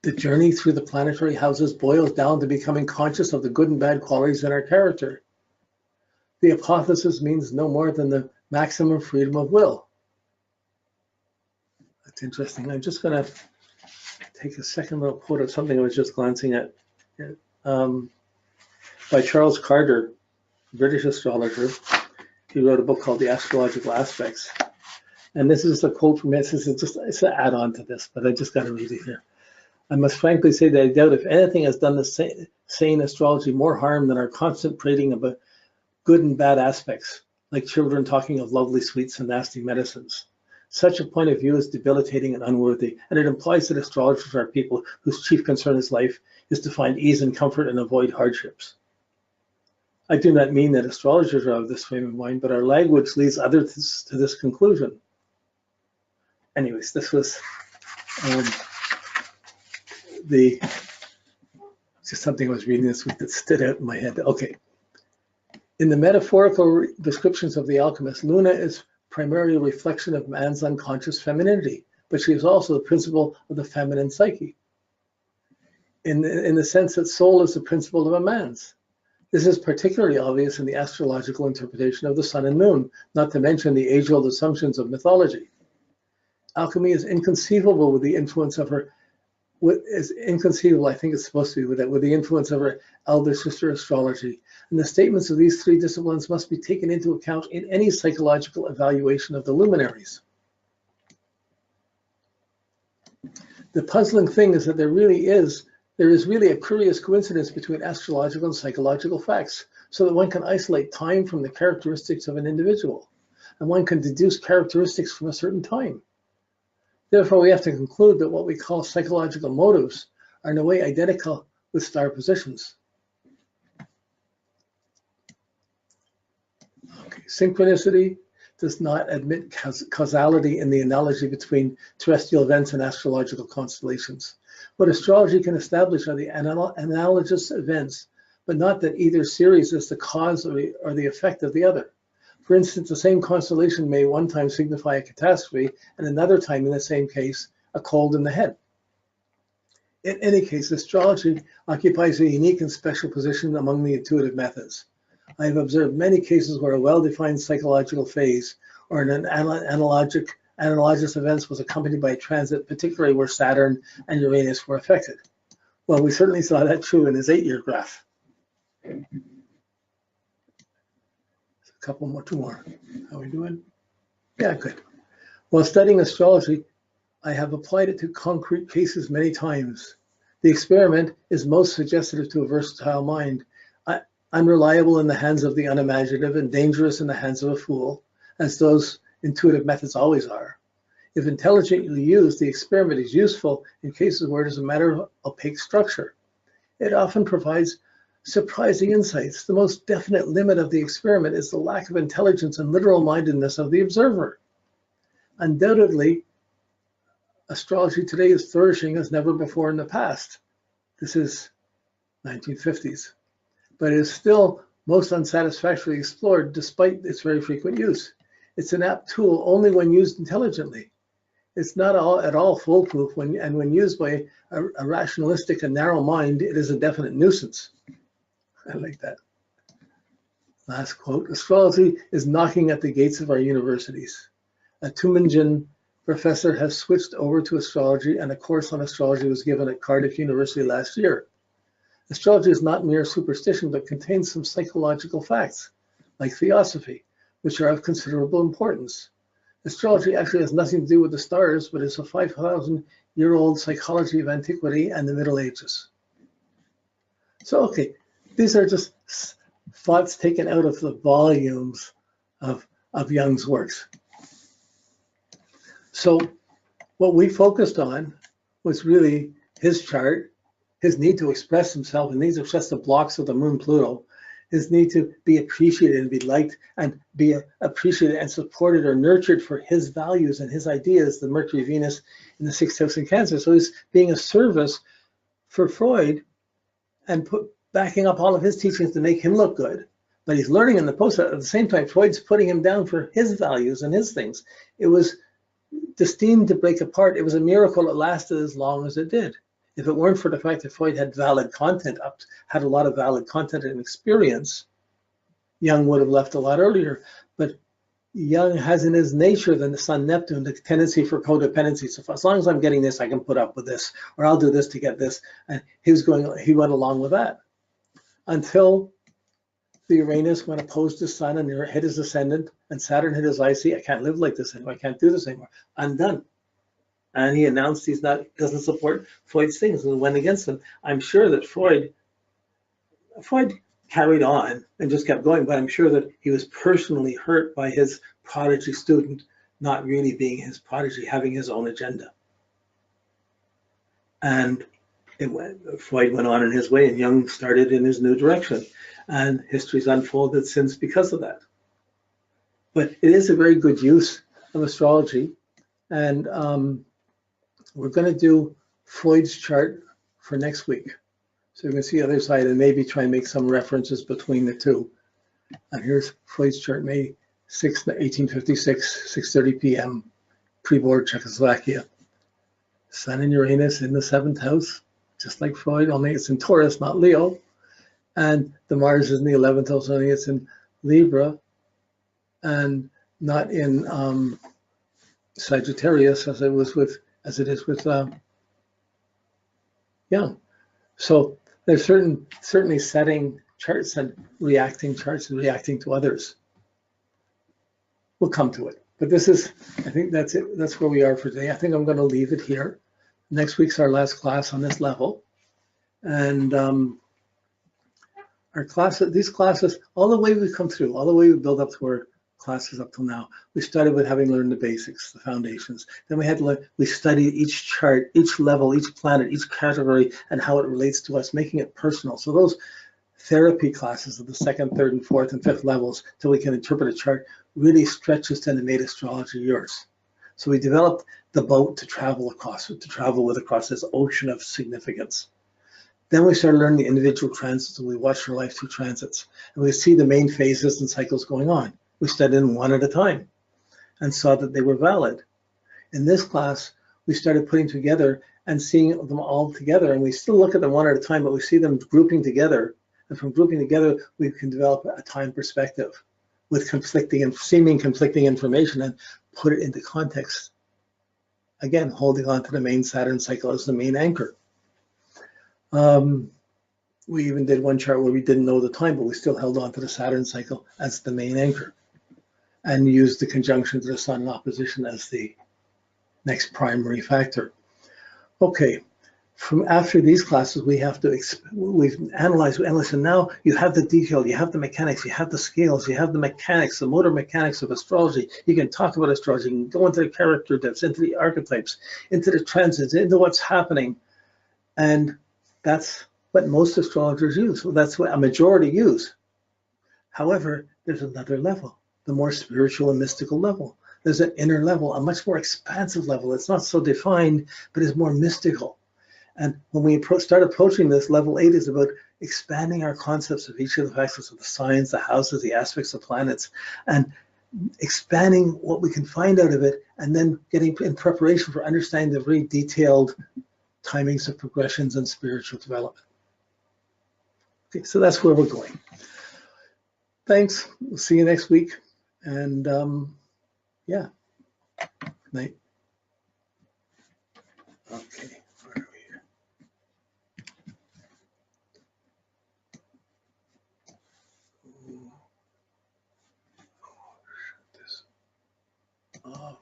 The journey through the planetary houses boils down to becoming conscious of the good and bad qualities in our character. The hypothesis means no more than the maximum freedom of will. That's interesting. I'm just going to take a second little quote of something I was just glancing at by Charles Carter, British astrologer. He wrote a book called The Astrological Aspects. And this is a quote from it. It's an add-on to this, but I just got to read it here. I must frankly say that I doubt if anything has done the sane astrology more harm than our constant prating about good and bad aspects, like children talking of lovely sweets and nasty medicines. Such a point of view is debilitating and unworthy, and it implies that astrologers are people whose chief concern in life is to find ease and comfort and avoid hardships. I do not mean that astrologers are of this frame of mind, but our language leads others to this conclusion. Anyways, this was just something I was reading this week that stood out in my head. Okay. In the metaphorical descriptions of the alchemist, Luna is primarily a reflection of man's unconscious femininity, but she is also the principle of the feminine psyche, in the sense that soul is the principle of a man's. This is particularly obvious in the astrological interpretation of the sun and moon, not to mention the age-old assumptions of mythology. Alchemy is inconceivable with the influence of her, I think it's supposed to be with the influence of her elder sister astrology. And the statements of these three disciplines must be taken into account in any psychological evaluation of the luminaries. The puzzling thing is that there is really a curious coincidence between astrological and psychological facts, so that one can isolate time from the characteristics of an individual, and one can deduce characteristics from a certain time. Therefore, we have to conclude that what we call psychological motives are in a way identical with star positions. Okay. Synchronicity does not admit causality in the analogy between terrestrial events and astrological constellations. What astrology can establish are the analogous events, but not that either series is the cause or the effect of the other. For instance, the same constellation may one time signify a catastrophe and another time, in the same case, a cold in the head. In any case, astrology occupies a unique and special position among the intuitive methods. I have observed many cases where a well-defined psychological phase or an analogous events was accompanied by a transit, particularly where Saturn and Uranus were affected. Well, we certainly saw that true in his 8-year graph. Two more. How are we doing? Yeah, good. While studying astrology, I have applied it to concrete cases many times. The experiment is most suggestive to a versatile mind, unreliable in the hands of the unimaginative and dangerous in the hands of a fool, as those intuitive methods always are. If intelligently used, the experiment is useful in cases where it is a matter of opaque structure. It often provides surprising insights. The most definite limit of the experiment is the lack of intelligence and literal-mindedness of the observer. Undoubtedly, astrology today is flourishing as never before in the past. This is 1950s. But it is still most unsatisfactorily explored despite its very frequent use. It's an apt tool only when used intelligently. It's not at all foolproof, and when used by a rationalistic and narrow mind, it is a definite nuisance. I like that. Last quote, astrology is knocking at the gates of our universities. A Tübingen professor has switched over to astrology, and a course on astrology was given at Cardiff University last year. Astrology is not mere superstition, but contains some psychological facts, like theosophy, which are of considerable importance. Astrology actually has nothing to do with the stars, but it's a 5,000-year-old psychology of antiquity and the Middle Ages. So, okay, these are just thoughts taken out of the volumes of Jung's works. So what we focused on was really his chart, his need to express himself, and these are just the blocks of the moon Pluto, his need to be appreciated and be liked and be appreciated and supported or nurtured for his values and his ideas, the Mercury, Venus in the 6th house in Cancer. So he's being a service for Freud and backing up all of his teachings to make him look good. But he's learning in the process. At the same time, Freud's putting him down for his values and his things. It was destined to break apart. It was a miracle it lasted as long as it did. If it weren't for the fact that Freud had valid content, had a lot of valid content and experience, Jung would have left a lot earlier. But Jung has in his nature, the Sun Neptune, the tendency for codependency. So as long as I'm getting this, I can put up with this, or I'll do this to get this. And he went along with that until the Uranus went opposed to Sun and hit his ascendant, and Saturn hit his IC. I can't live like this anymore. I can't do this anymore. I'm done. And he announced doesn't support Freud's things and went against them. I'm sure that Freud carried on and just kept going, but I'm sure that he was personally hurt by his prodigy student not really being his prodigy, having his own agenda. And Freud went on in his way, and Jung started in his new direction. And history's unfolded since because of that. But it is a very good use of astrology. And we're going to do Freud's chart for next week. So you can see the other side and maybe try and make some references between the two. And here's Freud's chart, May 6, 1856, 6:30 p.m., pre-war Czechoslovakia. Sun and Uranus in the 7th house, just like Freud, only it's in Taurus, not Leo. And the Mars is in the 11th house, only it's in Libra and not in Sagittarius as it is with Jung. So there's certainly setting charts and reacting to others. We'll come to it. But I think that's it. That's where we are for today. I think I'm going to leave it here. Next week's our last class on this level. And these classes, all the way we've come through, all the way we build up to our classes up till now, we started with having learned the basics, the foundations. Then we studied each chart, each level, each planet, each category, and how it relates to us, making it personal. So those therapy classes of the 2nd, 3rd, and 4th, and 5th levels, till we can interpret a chart, really stretches to and made astrology yours. So we developed the boat to travel across this ocean of significance. Then we started learning the individual transits, and we watched our life through transits. And we see the main phases and cycles going on. We studied them one at a time and saw that they were valid. In this class, we started putting together and seeing them all together. And we still look at them one at a time, but we see them grouping together. And from grouping together, we can develop a time perspective with seeming conflicting information and put it into context. Again, holding on to the main Saturn cycle as the main anchor. We even did one chart where we didn't know the time, but we still held on to the Saturn cycle as the main anchor and used the conjunction to the Sun in opposition as the next primary factor. Okay, from after these classes, we've analyzed, and now you have the detail, you have the mechanics, you have the scales, you have the mechanics, the motor mechanics of astrology. You can talk about astrology, you can go into the character depths, into the archetypes, into the transits, into what's happening. And that's what most astrologers use. Well, that's what a majority use. However, there's another level, the more spiritual and mystical level. There's an inner level, a much more expansive level. It's not so defined, but it's more mystical. And when we start approaching this, level 8 is about expanding our concepts of each of the factors of the signs, the houses, the aspects of planets, and expanding what we can find out of it, and then getting in preparation for understanding the very detailed timings of progressions and spiritual development. Okay, so that's where we're going. Thanks. We'll see you next week. And yeah, night. Okay, where are we here? Shut this off.